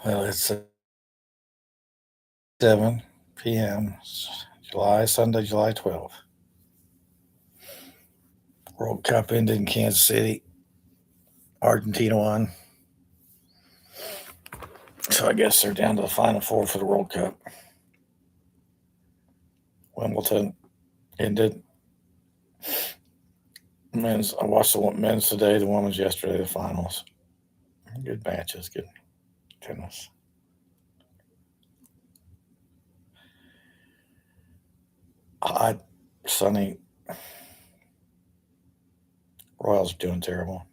Well, it's 7 p.m. Sunday, July 12th. World Cup ended in Kansas City. Argentina won. So I guess they're down to the Final Four for the World Cup. Wimbledon ended. Men's. I watched the men's today, the women's yesterday, the finals. Good matches, good tennis. Hot, sunny. Royals doing terrible.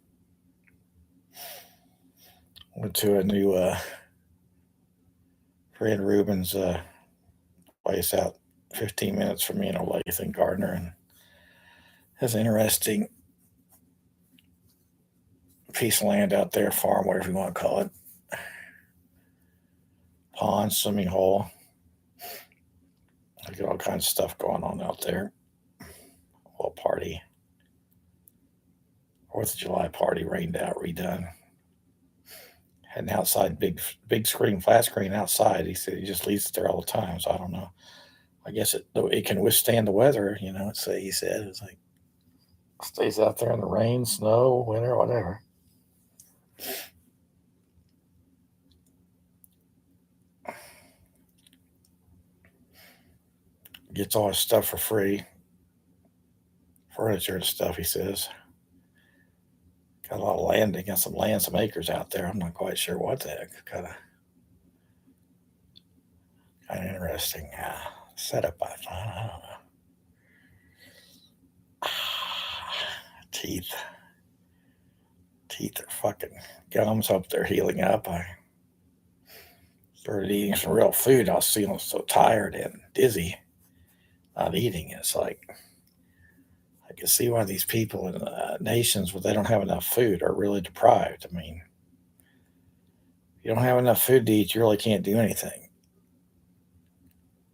Went to a new Fred Rubens place out 15 minutes from me in Olathe and Gardner, and has an interesting piece of land out there, farm, whatever you want to call it. Pond, swimming hole. I got all kinds of stuff going on out there. Well, party. 4th of July party, rained out, redone. Had an outside big screen, flat screen outside. He said he just leaves it there all the time. So I don't know. I guess it can withstand the weather. So he said it's like stays out there in the rain, snow, winter, whatever. Gets all his stuff for free. Furniture and stuff, he says. Got a lot of land. They got some land, some acres out there. I'm not quite sure what the heck. Kind of interesting setup, I find. I don't know. Teeth. Teeth are fucking gums. Hope they're healing up. I started eating some real food. I was feeling so tired and dizzy. Not eating. It's like I can see why these people in nations where they don't have enough food are really deprived. I mean, if you don't have enough food to eat, you really can't do anything.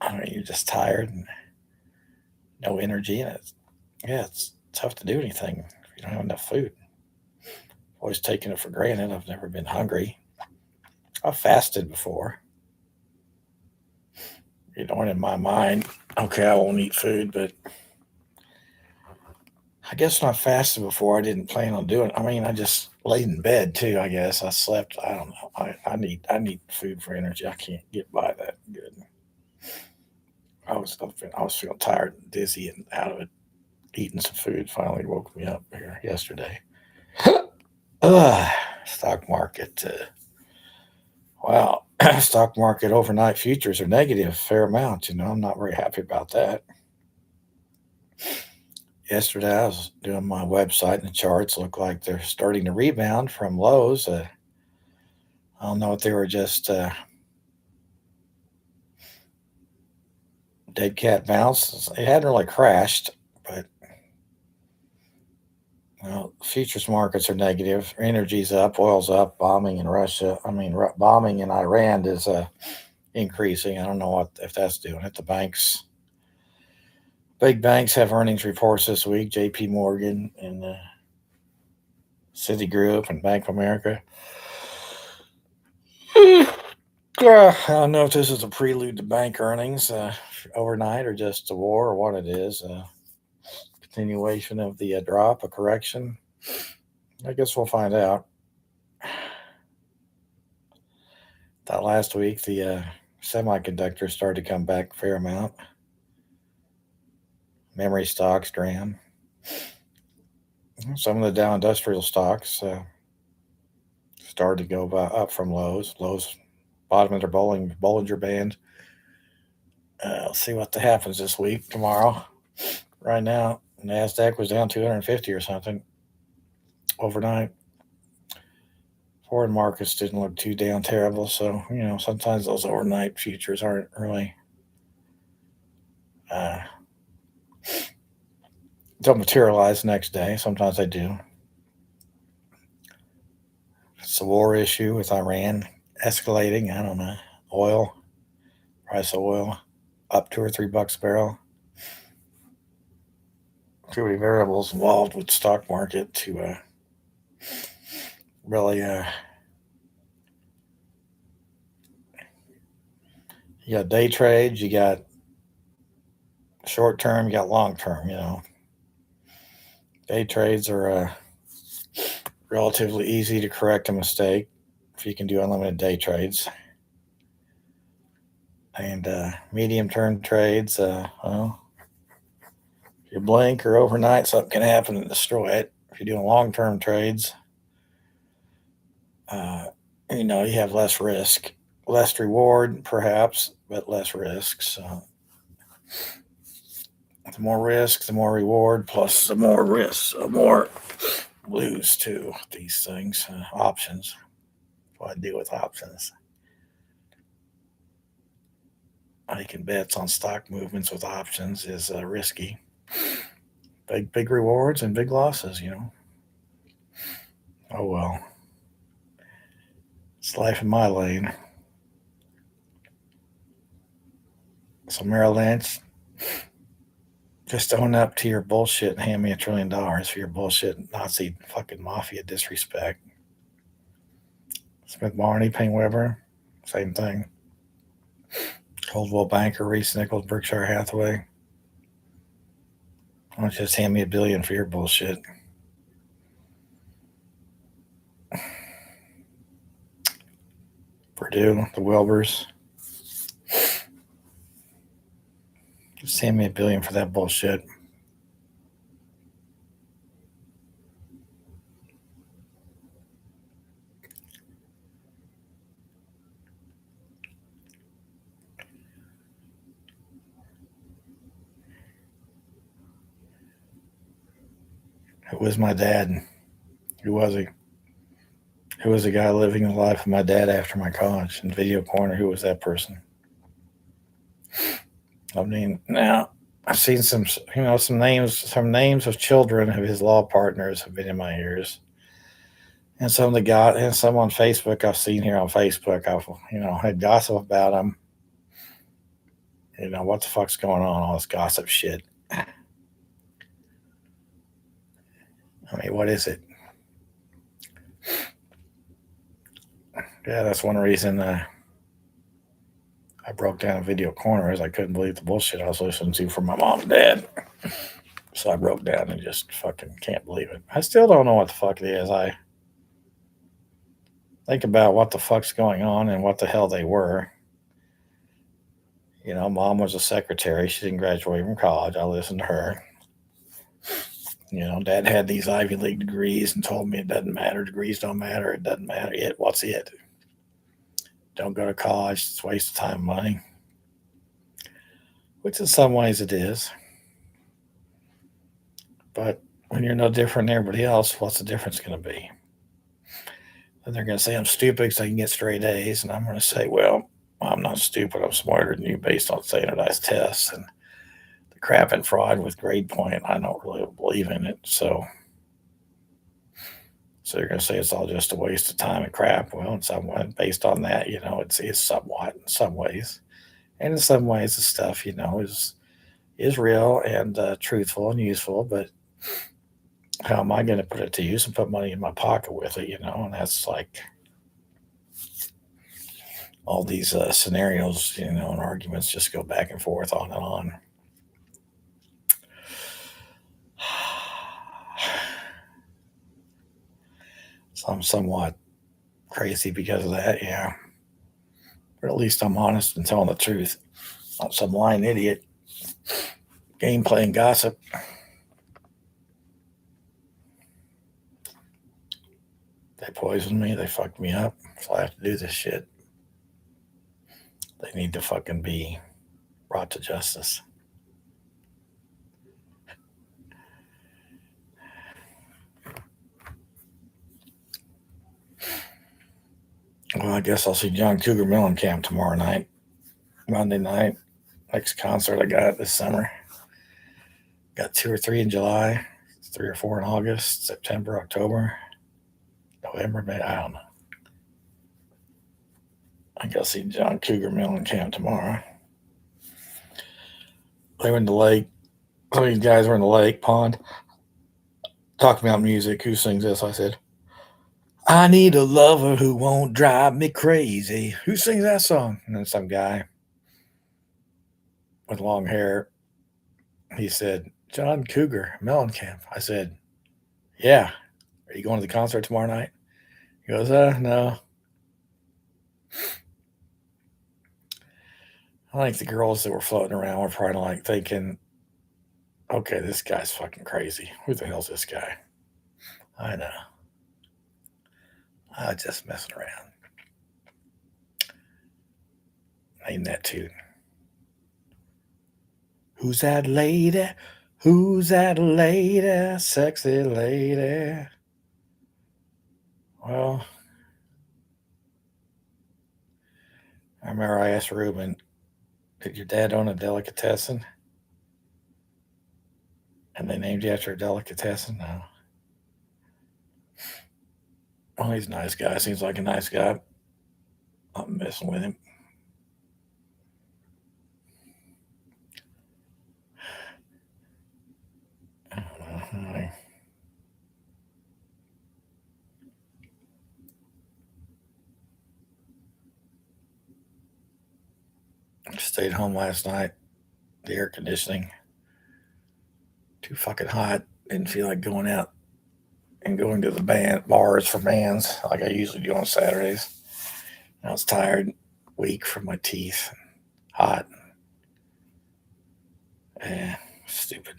I mean, you're just tired and no energy, and it's tough to do anything if you don't have enough food. Always taking it for granted. I've never been hungry. I've fasted before. And in my mind, okay, I won't eat food, but I guess when I fasted before, I didn't plan on doing it. I mean, I just laid in bed too. I guess I slept. I don't know. I need food for energy. I can't get by that good. I was feeling tired and dizzy and out of it. Eating some food finally woke me up here yesterday. uh, Stock market. Wow, stock market overnight futures are negative a fair amount. I'm not very happy about that. Yesterday, I was doing my website, and the charts look like they're starting to rebound from lows. I don't know if they were just dead cat bounce. It hadn't really crashed, but futures markets are negative. Energy's up, oil's up. Bombing in Russia, bombing in Iran is increasing. I don't know what if that's doing it. The big banks have earnings reports this week. J.P. Morgan and Citigroup and Bank of America. I don't know if this is a prelude to bank earnings overnight or just a war or what it is. Continuation of the drop, a correction. I guess we'll find out. That last week, the semiconductors started to come back a fair amount. Memory stocks, DRAM. Some of the Dow industrial stocks started to go up from lows. Lows, bottom of their Bollinger Band. Let's see what happens this week, tomorrow. Right now, NASDAQ was down 250 or something overnight. Foreign markets didn't look too down terrible. So, sometimes those overnight futures aren't really, uh, don't materialize the next day. Sometimes they do. It's a war issue with Iran escalating. I don't know. Oil, price of oil up $2 or $3 a barrel. Too many variables involved with the stock market to really You got day trades, you got short term, you got long term. Day trades are relatively easy to correct a mistake if you can do unlimited day trades. And medium term trades, well, if you blink or overnight, something can happen and destroy it. If you're doing long term trades, uh, you have less risk, less reward, perhaps, but less risk. So the more risk, the more reward, plus the more risk, the more lose to these things. Options. What I do with options. Making bets on stock movements with options is risky. Big rewards and big losses. Oh well. It's life in my lane. So Merrill Lynch, just own up to your bullshit and hand me $1 trillion for your bullshit Nazi fucking mafia disrespect. Smith Barney, PaineWebber, same thing. Coldwell Banker, Reese Nichols, Berkshire Hathaway. Why don't you just hand me $1 billion for your bullshit? Purdue, the Wilbers. Just hand me $1 billion for that bullshit. Who was my dad? Who was he? Who was the guy living the life of my dad after my college? In Video Corner, who was that person? I mean, now I've seen some names of children of his law partners have been in my ears, and some on Facebook I've seen here on Facebook. I've had gossip about them. What the fuck's going on? All this gossip shit. I mean, what is it? Yeah, that's one reason I broke down a Video Corner is I couldn't believe the bullshit I was listening to from my mom and dad. So I broke down and just fucking can't believe it. I still don't know what the fuck it is. I think about what the fuck's going on and what the hell they were. Mom was a secretary. She didn't graduate from college. I listened to her. Dad had these Ivy League degrees and told me it doesn't matter. Degrees don't matter. It doesn't matter. What's it? Don't go to college. It's a waste of time and money. Which in some ways it is. But when you're no different than everybody else, what's the difference going to be? And they're going to say I'm stupid because I can get straight A's. And I'm going to say, well, I'm not stupid. I'm smarter than you based on standardized tests. And the crap and fraud with grade point, I don't really believe in it. So you're going to say it's all just a waste of time and crap. Well, in some way, based on that, it's somewhat in some ways. And in some ways, the stuff, is real and truthful and useful. But how am I going to put it to use and put money in my pocket with it, And that's like all these scenarios, and arguments just go back and forth on and on. So I'm somewhat crazy because of that, yeah. But at least I'm honest and telling the truth. Not some lying idiot. Game playing gossip. They poisoned me. They fucked me up. So I have to do this shit. They need to fucking be brought to justice. Well, I guess I'll see John Cougar Mellencamp tomorrow night. Monday night. Next concert I got this summer. Got 2 or 3 in July. 3 or 4 in August, September, October, November, May. I don't know. I got to see John Cougar Mellencamp tomorrow. They were in the lake. Some of these guys were in the lake pond talking about music. Who sings this? I said, I need a lover who won't drive me crazy. Who sings that song? And then some guy with long hair. He said, John Cougar, Mellencamp. I said, yeah. Are you going to the concert tomorrow night? He goes, no. I think the girls that were floating around were probably like thinking, okay, this guy's fucking crazy. Who the hell's this guy? I know. I was just messing around. Ain't that tune? Who's that lady? Who's that lady? Sexy lady. Well, I remember I asked Ruben, did your dad own a delicatessen? And they named you after a delicatessen? No. Well, he's a nice guy. Seems like a nice guy. I'm messing with him. I don't know. I stayed home last night. The air conditioning too fucking hot. Didn't feel like going out and going to the bars for bands like I usually do on Saturdays. I was tired, weak from my teeth, hot. Stupid.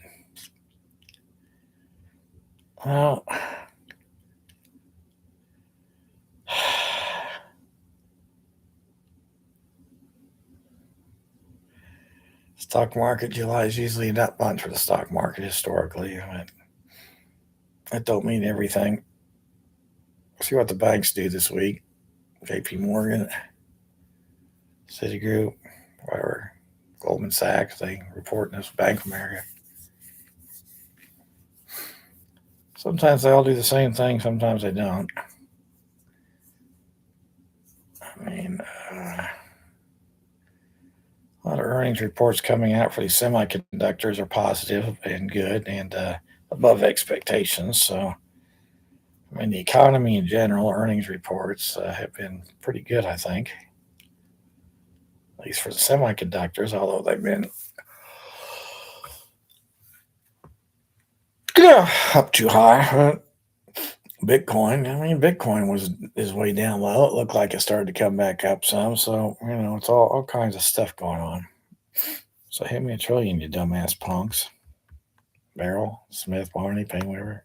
Well, stock market July is usually a nut month for the stock market historically. That don't mean everything. See what the banks do this week. JP Morgan, Citigroup, whatever, Goldman Sachs, they report this, Bank of America. Sometimes they all do the same thing, sometimes they don't. I mean, a lot of earnings reports coming out for these semiconductors are positive and good and above expectations. So, I mean, the economy in general, earnings reports have been pretty good, I think. At least for the semiconductors, although they've been up too high. Bitcoin, I mean, Bitcoin is way down low. It looked like it started to come back up some. So, it's all kinds of stuff going on. So hit me a trillion, you dumbass punks. Beryl, Smith, Barney, Payne, whatever.